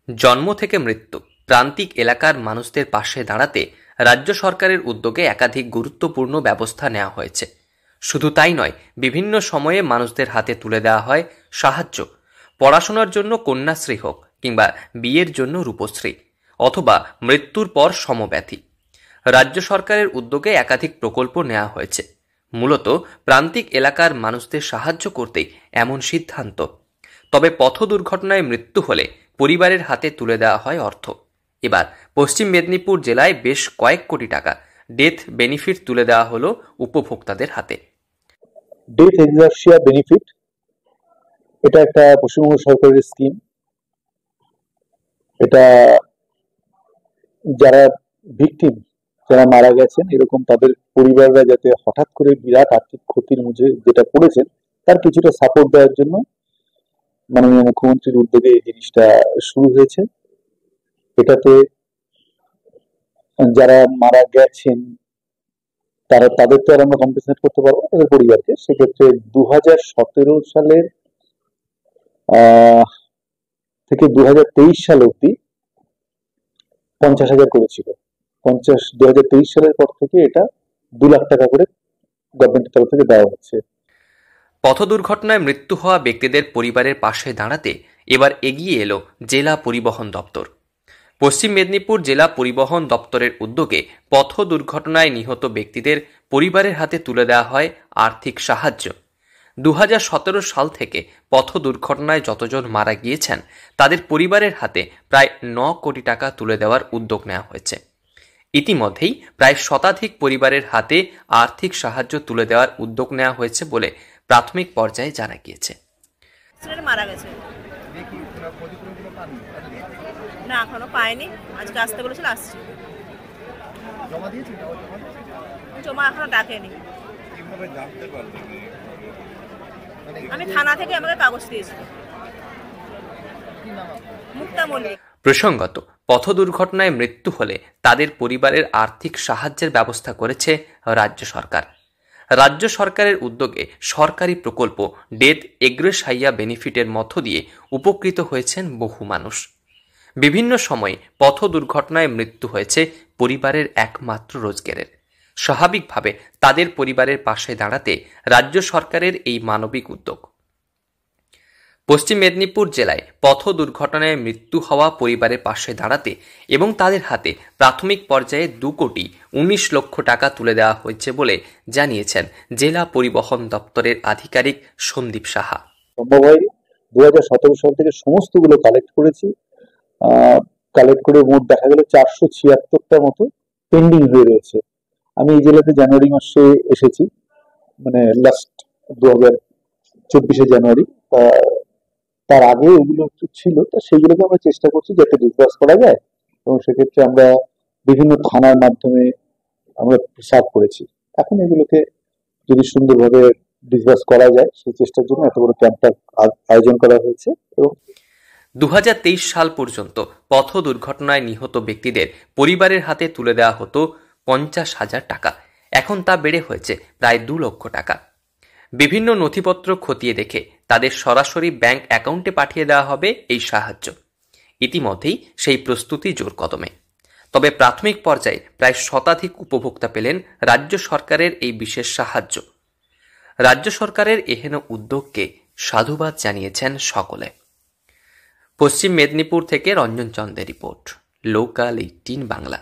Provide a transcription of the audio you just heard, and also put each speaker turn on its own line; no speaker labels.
জন্ম থেকে মৃত্যু প্রান্তিক এলাকার মানুষদের পাশে দাঁড়াতে রাজ্য সরকারের উদ্যোগে একাধিক গুরুত্বপূর্ণ ব্যবস্থা নেওয়া হয়েছে। শুধু তাই নয়, বিভিন্ন সময়ে মানুষদের হাতে তুলে দেওয়া হয় সাহায্য। পড়াশোনার জন্য কন্যাশ্রী হোক কিংবা বিয়ের জন্য রূপশ্রী অথবা মৃত্যুর পর সমব্যথী, রাজ্য সরকারের উদ্যোগে একাধিক প্রকল্প নেওয়া হয়েছে। মূলত প্রান্তিক এলাকার মানুষদের সাহায্য করতেই এমন সিদ্ধান্ত। তবে পথ দুর্ঘটনায় মৃত্যু হলে পরিবারের হাতে তুলে দেওয়া হয় অর্থ। এবার পশ্চিম মেদিনীপুর জেলায় বেশ কয়েক কোটি টাকা ডেথ বেনিফিট তুলে দেওয়া হলো উপভোক্তাদের হাতে।
ডেথ এক্সারশিয়া বেনিফিট, এটা একটা পশ্চিমবঙ্গ সরকারের স্কিম। এটা যারা ভিকটিম, যারা মারা গেছেন এরকম তাদের পরিবাররা যাতে হঠাৎ করে বিরাট আর্থিক ক্ষতির মধ্যে যেটা পড়েছেন তার কিছুটা সাপোর্ট দেওয়ার জন্য মাননীয় মুখ্যমন্ত্রীর উদ্যোগে এই জিনিসটা শুরু হয়েছে। এটাতে যারা মারা গেছেন তাদের তো আর আমরা কম্পেনসেট করতে পারবো না, তাদের পরিবারকে। সেক্ষেত্রে 2017 সালের থেকে 2023 সাল অব্দি 50,000 করেছিল। 2023 সালের পর থেকে এটা 2 লাখ টাকা করে গভর্নমেন্টের তরফ থেকে দেওয়া হচ্ছে।
পথ দুর্ঘটনায় মৃত্যু হওয়া ব্যক্তিদের পরিবারের পাশে দাঁড়াতে এবার এগিয়ে এলো জেলা পরিবহন দপ্তর। পশ্চিম মেদিনীপুর জেলা পরিবহন দপ্তরের উদ্যোগে পথ দুর্ঘটনায় নিহত ব্যক্তিদের পরিবারের হাতে তুলে দেওয়া হয় আর্থিক সাহায্য। 2017 সাল থেকে পথ দুর্ঘটনায় যতজন মারা গিয়েছেন তাদের পরিবারের হাতে প্রায় 9 কোটি টাকা তুলে দেওয়ার উদ্যোগ নেওয়া হয়েছে। ইতিমধ্যেই প্রায় শতাধিক পরিবারের হাতে আর্থিক সাহায্য তুলে দেওয়ার উদ্যোগ নেওয়া হয়েছে বলে প্রাথমিক পর্যায়ে জানা গিয়েছে।
মারা গেছে না, এখনো পাইনি। আজকে আসতে বলেছিল, আসছি। জমা এখনো ডাকেনি। আমি থানা থেকে আমাকে কাগজ দিয়েছি। মুক্তা মল্লিক।
প্রসঙ্গত, পথ দুর্ঘটনায় মৃত্যু হলে তাদের পরিবারের আর্থিক সাহায্যের ব্যবস্থা করেছে রাজ্য সরকার। রাজ্য সরকারের উদ্যোগে সরকারি প্রকল্প ডেথ এগ্রেসাইয়া বেনিফিটের মধ্য দিয়ে উপকৃত হয়েছেন বহু মানুষ। বিভিন্ন সময়ে পথ দুর্ঘটনায় মৃত্যু হয়েছে পরিবারের একমাত্র রোজগারের। স্বাভাবিকভাবে তাদের পরিবারের পাশে দাঁড়াতে রাজ্য সরকারের এই মানবিক উদ্যোগ। পশ্চিম মেদিনীপুর জেলায় পথ দুর্ঘটনায় মৃত্যু হওয়া পরিবারের পাশে দাঁড়াতে এবং তাদের হাতে প্রাথমিক পর্যায়ে 2,19 লক্ষ টাকা তুলে দেওয়া হয়েছে বলে জানিয়েছেন জেলা পরিবহন দপ্তরের আধিকারিক সন্দীপ সাহা।
সম্ভব হয় 2017 সাল থেকে সমস্তগুলো কালেক্ট করেছি। কালেক্ট করে মোট দেখা গেল 476টা মতো পেন্ডিং হয়ে রয়েছে। আমি এই জেলাতে জানুয়ারি মাসে এসেছি, মানে লাস্ট 2024 জানুয়ারি। তার আগে ওগুলো ছিল, তো সেইগুলোকে আমরা চেষ্টা করছি যাতে ডিসবার্স করা যায়, এবং সেক্ষেত্রে আমরা বিভিন্ন থানার মাধ্যমে আমরা সার্ভ করেছি। এখন এগুলোকে যদি সুন্দরভাবে ডিসবার্স করা যায় সেই চেষ্টার জন্য এত বড় ক্যাম্পটা আয়োজন করা হয়েছে। এবং
2023 সাল পর্যন্ত পথ দুর্ঘটনায় নিহত ব্যক্তিদের পরিবারের হাতে তুলে দেওয়া হতো 50,000 টাকা। এখন তা বেড়ে হয়েছে প্রায় 2 লক্ষ টাকা। বিভিন্ন নথিপত্র খতিয়ে দেখে তাদের সরাসরি ব্যাংক অ্যাকাউন্টে পাঠিয়ে দেওয়া হবে এই সাহায্য। ইতিমধ্যেই সেই প্রস্তুতি জোর কদমে। তবে প্রাথমিক পর্যায়ে প্রায় শতাধিক উপভোক্তা পেলেন রাজ্য সরকারের এই বিশেষ সাহায্য। রাজ্য সরকারের এহেন উদ্যোগকে সাধুবাদ জানিয়েছেন সকলে। পশ্চিম মেদিনীপুর থেকে রঞ্জন চন্দ্রের রিপোর্ট, লোকাল 18 বাংলা।